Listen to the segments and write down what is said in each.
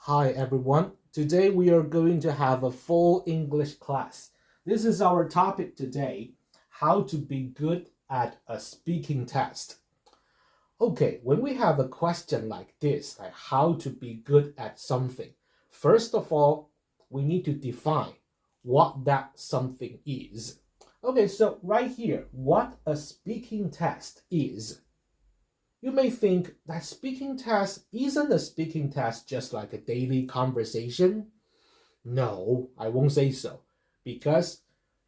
Hi everyone. Today we are going to have a full English class. This is our topic today, how to be good at a speaking test. Okay, when we have a question like this, like how to be good at something, first of all, we need to define what that something is. Okay, so right here, what a speaking test is. You may think that speaking test isn't a speaking test just like a daily conversation. No, I won't say so. Because,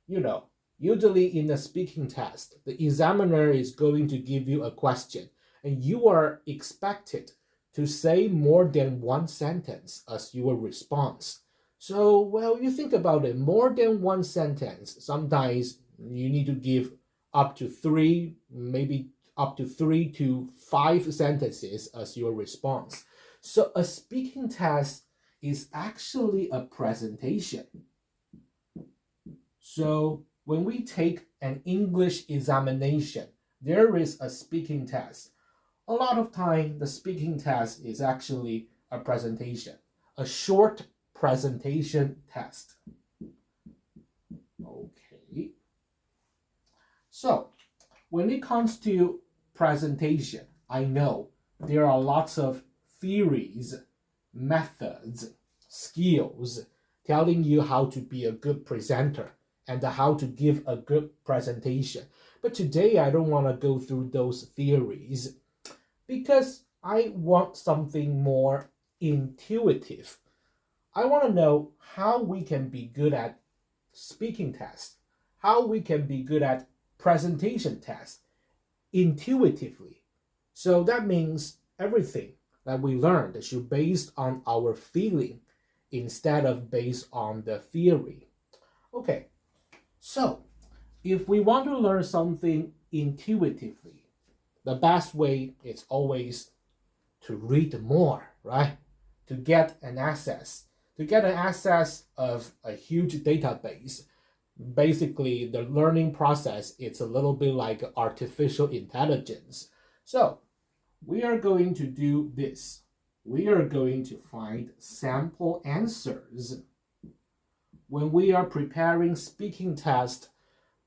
usually in a speaking test, the examiner is going to give you a question and you are expected to say more than one sentence as your response. So, well, you think about it, more than one sentence, sometimes you need to give up to three, maybe up to 3 to 5 sentences as your response. So a speaking test is actually a presentation. So when we take an English examination, there is a speaking test. A lot of time, the speaking test is actually a presentation, a short presentation test. Okay. So when it comes to presentation, I know there are lots of theories, methods, skills telling you how to be a good presenter and how to give a good presentation. But today I don't want to go through those theories because I want something more intuitive. I want to know how we can be good at speaking tests, how we can be good at presentation tests intuitively. So that means everything that we learned should be based on our feeling instead of based on the theory. Okay, so if we want to learn something intuitively, the best way is always to read more, right? To get an access of a huge database. Basically, the learning process is a little bit like artificial intelligence. So we are going to do this. We are going to find sample answers. When we are preparing speaking test,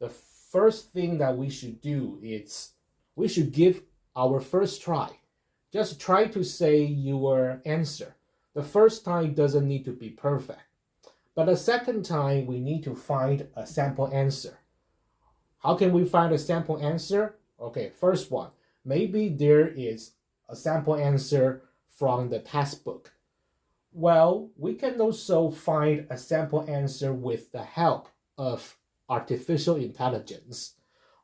the first thing that we should do is we should give our first try. Just try to say your answer. The first time doesn't need to be perfect. But the second time, we need to find a sample answer. How can we find a sample answer? Okay, first one. Maybe there is a sample answer from the textbook. Well, we can also find a sample answer with the help of artificial intelligence.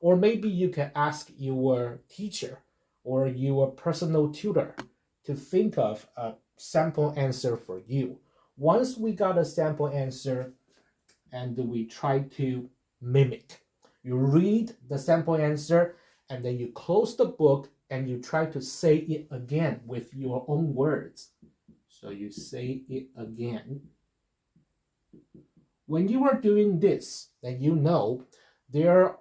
Or maybe you can ask your teacher or your personal tutor to think of a sample answer for you. Once we got a sample answer and we try to mimic, you read the sample answer and then you close the book and you try to say it again with your own words. So you say it again. When you are doing this, then you know there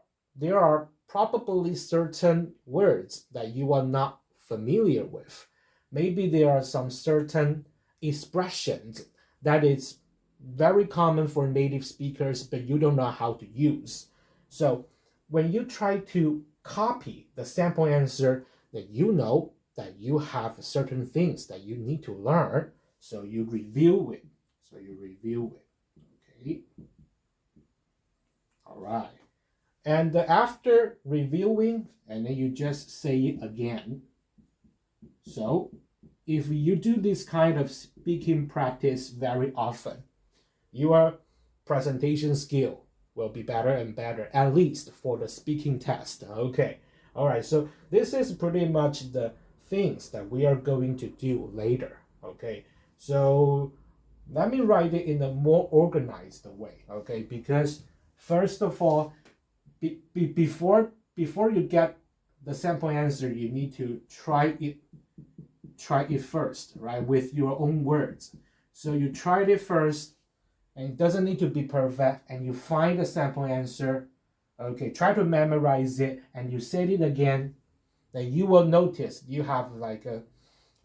are probably certain words that you are not familiar with. Maybe there are some certain expressions that is very common for native speakers, but you don't know how to use. So when you try to copy the sample answer, then you know that you have certain things that you need to learn. So you review it. Okay. All right. And after reviewing, and then you just say it again. So if you do this kind of speaking practice very often, your presentation skill will be better and better, at least for the speaking test. Okay. All right. So this is pretty much the things that we are going to do later. Okay. So let me write it in a more organized way. Okay. Because first of all, before you get the sample answer, you need to try it first, right, with your own words. So you tried it first, and it doesn't need to be perfect, and you find the sample answer. Okay, try to memorize it, and you say it again. Then you will notice you have like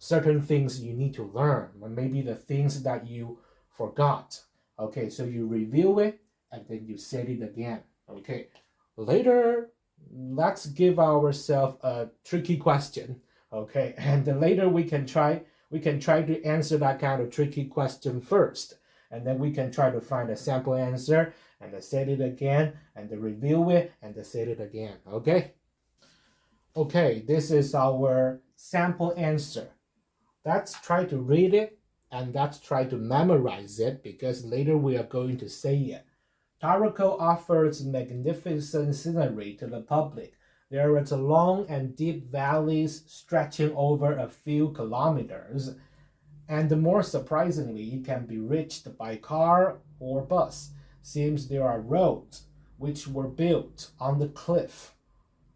certain things you need to learn, or maybe the things that you forgot. Okay, so you review it and then you say it again. Okay, later, let's give ourselves a tricky question. Okay, and then later we can try to answer that kind of tricky question first, and then we can try to find a sample answer and then say it again and then review it and then say it again. Okay, this is our sample answer. Let's try to read it and let's try to memorize it because later we are going to say it. Taroko offers magnificent scenery to the public. There are long and deep valleys stretching over a few kilometers, and more surprisingly, it can be reached by car or bus. Seems there are roads which were built on the cliff.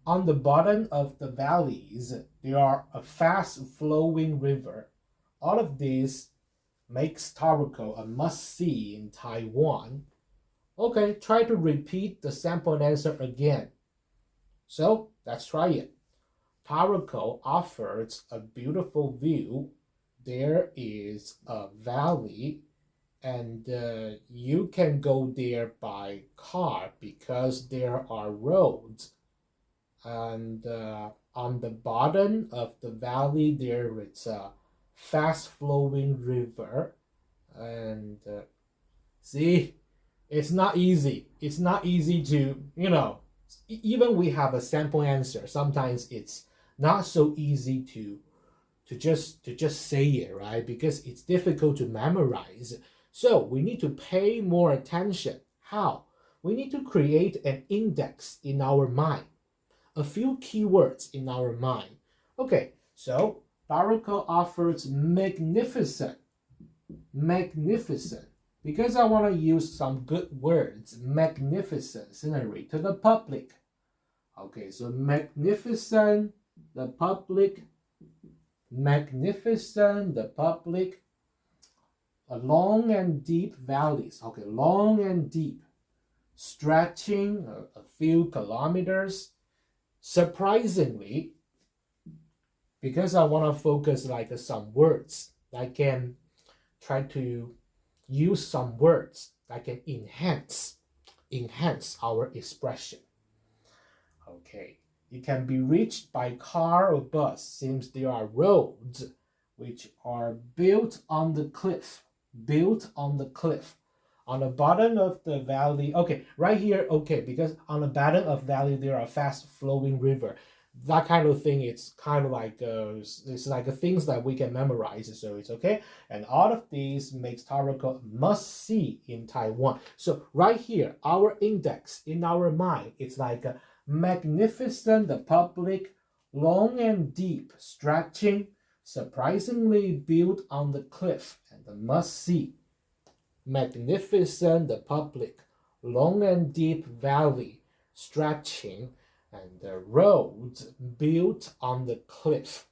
On the bottom of the valleys, there are a fast-flowing river. All of this makes Taroko a must-see in Taiwan. Okay, try to repeat the sample answer again. So let's try it. Taroko offers a beautiful view. There is a valley, and you can go there by car because there are roads. And on the bottom of the valley, there is a fast-flowing river. And see, it's not easy. It's not easy to, even we have a sample answer. Sometimes it's not so easy to just say it, right? Because it's difficult to memorize. So we need to pay more attention. How? We need to create an index in our mind, a few keywords in our mind. Okay, so Taroko offers magnificent. Because I want to use some good words, magnificent scenery to the public. Okay, so magnificent, the public, long and deep valleys. Okay, long and deep, stretching a few kilometers. Surprisingly, because I want to focus like some words, I can try to use some words that can enhance our expression. Okay, it can be reached by car or bus. Seems there are roads which are built on the cliff. On the bottom of the valley. Okay, right here. Okay, because on the bottom of valley there are fast flowing river. That kind of thing, it's kind of like it's like things that we can memorize, so it's okay. And all of these makes Taroko must see in Taiwan. So right here, our index in our mind, it's like a magnificent, the public, long and deep, stretching, surprisingly built on the cliff, and the must see. Magnificent, the public, long and deep valley, stretching, and the roads built on the cliff,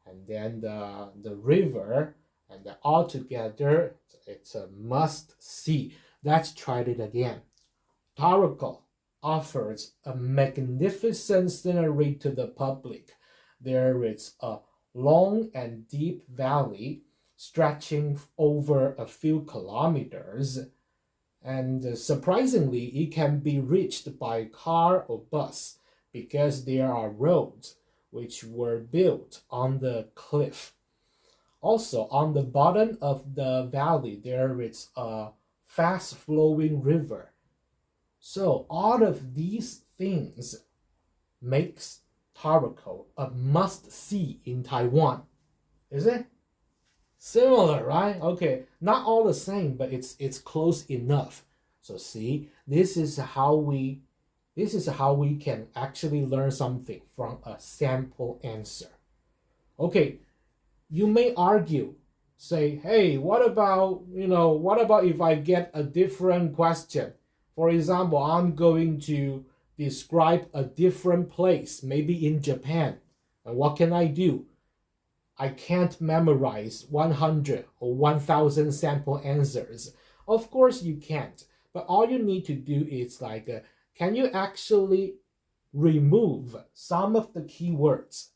and then the river, and all together it's a must see. Let's try it again. Taroko offers a magnificent scenery to the public. There is a long and deep valley stretching over a few kilometers, and surprisingly it can be reached by car or bus because there are roads which were built on the cliff. Also, on the bottom of the valley, there is a fast-flowing river. So all of these things makes Taroko a must-see in Taiwan. Is it? Similar, right? Okay, not all the same, but it's close enough. So see, this is how we can actually learn something from a sample answer. Okay, you may argue, say, hey, what about if I get a different question? For example, I'm going to describe a different place, maybe in Japan. And what can I do? I can't memorize 100 or 1,000 sample answers. Of course you can't, but all you need to do is can you actually remove some of the keywords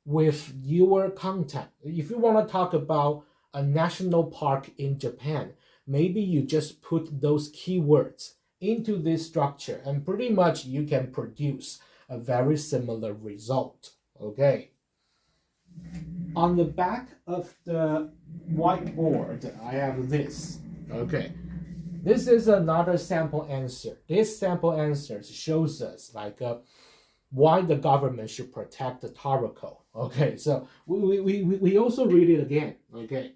with your content. If you want to talk about a national park in Japan, maybe you just put those keywords into this structure and pretty much you can produce a very similar result. Okay. On the back of the whiteboard, I have this. Okay. This is another sample answer. This sample answer shows us why the government should protect the Taroko. Okay, so we also read it again. Okay.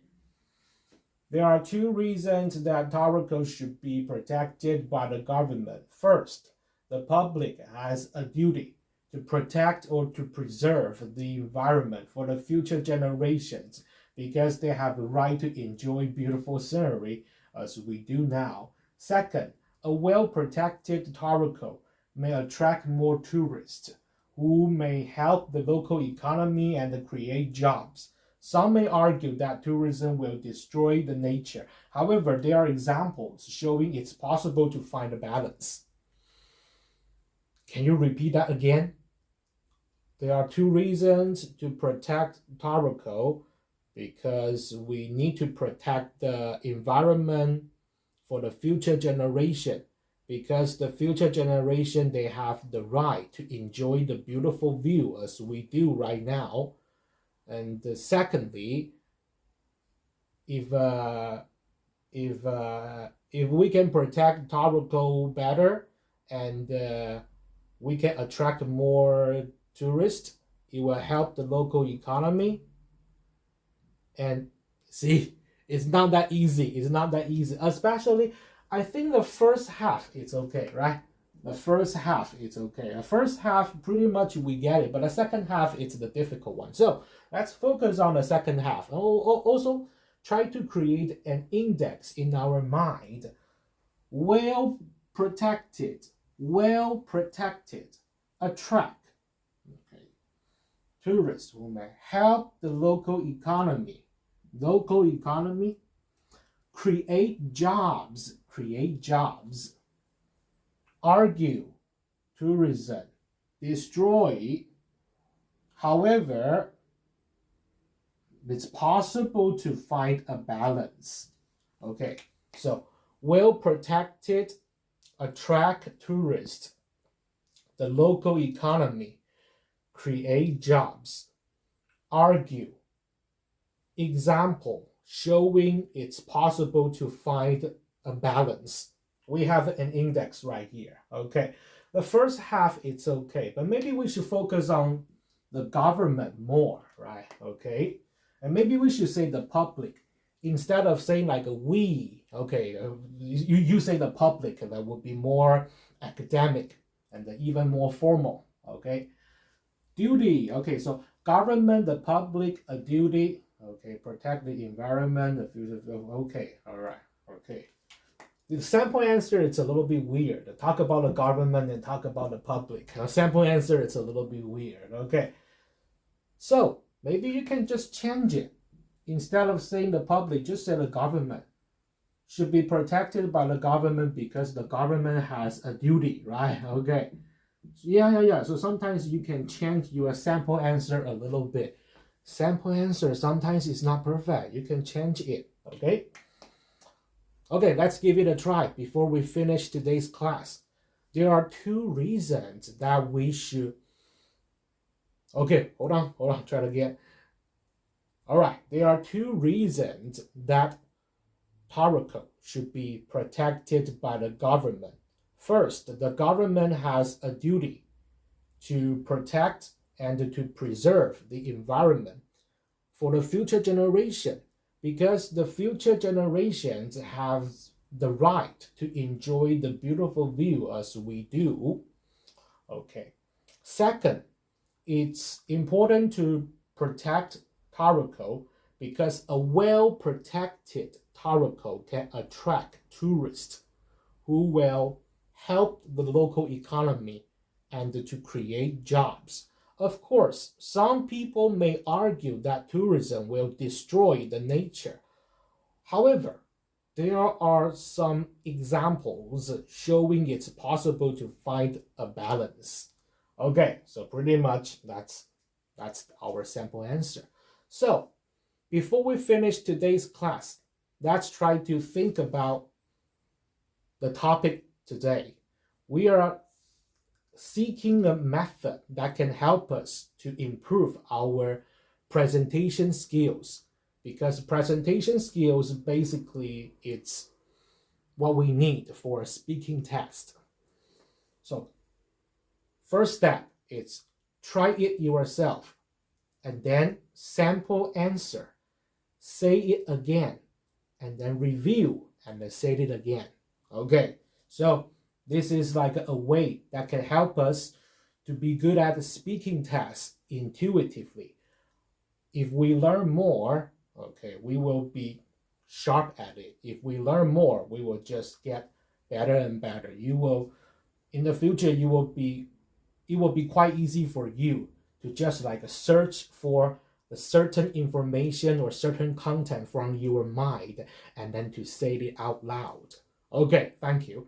There are two reasons that Taroko should be protected by the government. First, the public has a duty to protect or to preserve the environment for the future generations because they have the right to enjoy beautiful scenery as we do now. Second, a well-protected Taroko may attract more tourists who may help the local economy and create jobs. Some may argue that tourism will destroy the nature. However, there are examples showing it's possible to find a balance. Can you repeat that again? There are two reasons to protect Taroko because we need to protect the environment for the future generation because the future generation, they have the right to enjoy the beautiful view as we do right now. And secondly, if we can protect Taroko better and we can attract more tourists, it will help the local economy. And see, it's not that easy. It's not that easy. Especially, I think the first half, it's okay, right? The first half, it's okay. The first half, pretty much we get it. But the second half, it's the difficult one. So let's focus on the second half. Also, try to create an index in our mind. Well protected, attract tourists who may help the local economy, create jobs, argue, tourism, destroy. However, it's possible to find a balance. Okay, so well protected, attract tourists, the local economy, create jobs, argue, example showing it's possible to find a balance. We have an index right here. Okay, the first half it's okay, but maybe we should focus on the government more, right? Okay, and maybe we should say the public instead of saying like we. Okay, you say the public, that would be more academic and even more formal. Okay, duty. Okay, so government, the public, a duty. Okay, protect the environment, the future. Okay, all right. Okay. The sample answer, it's a little bit weird. Talk about the government and talk about the public. Sample answer, it's a little bit weird. Okay. So maybe you can just change it. Instead of saying the public, just say the government should be protected by the government because the government has a duty, right? Okay. Yeah. So sometimes you can change your sample answer a little bit. Sample answer sometimes is not perfect. You can change it. Okay. Okay, let's give it a try before we finish today's class. There are two reasons that we should. Okay, hold on, try it again. All right, there are two reasons that Taroko should be protected by the government. First, the government has a duty to protect and to preserve the environment for the future generation, because the future generations have the right to enjoy the beautiful view as we do. Okay. Second, it's important to protect Taroko because a well-protected Taroko can attract tourists who will help the local economy and to create jobs. Of course, some people may argue that tourism will destroy the nature. However, there are some examples showing it's possible to find a balance. Okay, so pretty much that's That's our sample answer. So, before we finish today's class, let's try to think about the topic today. We are seeking a method that can help us to improve our presentation skills, because presentation skills basically it's what we need for a speaking test. So first step is try it yourself and then sample answer, say it again, and then review and then say it again. Okay, so this is like a way that can help us to be good at the speaking tests intuitively. If we learn more, okay, we will be sharp at it. If we learn more, we will just get better and better. In the future, it will be quite easy for you to just like search for a certain information or certain content from your mind and then to say it out loud. Okay, thank you.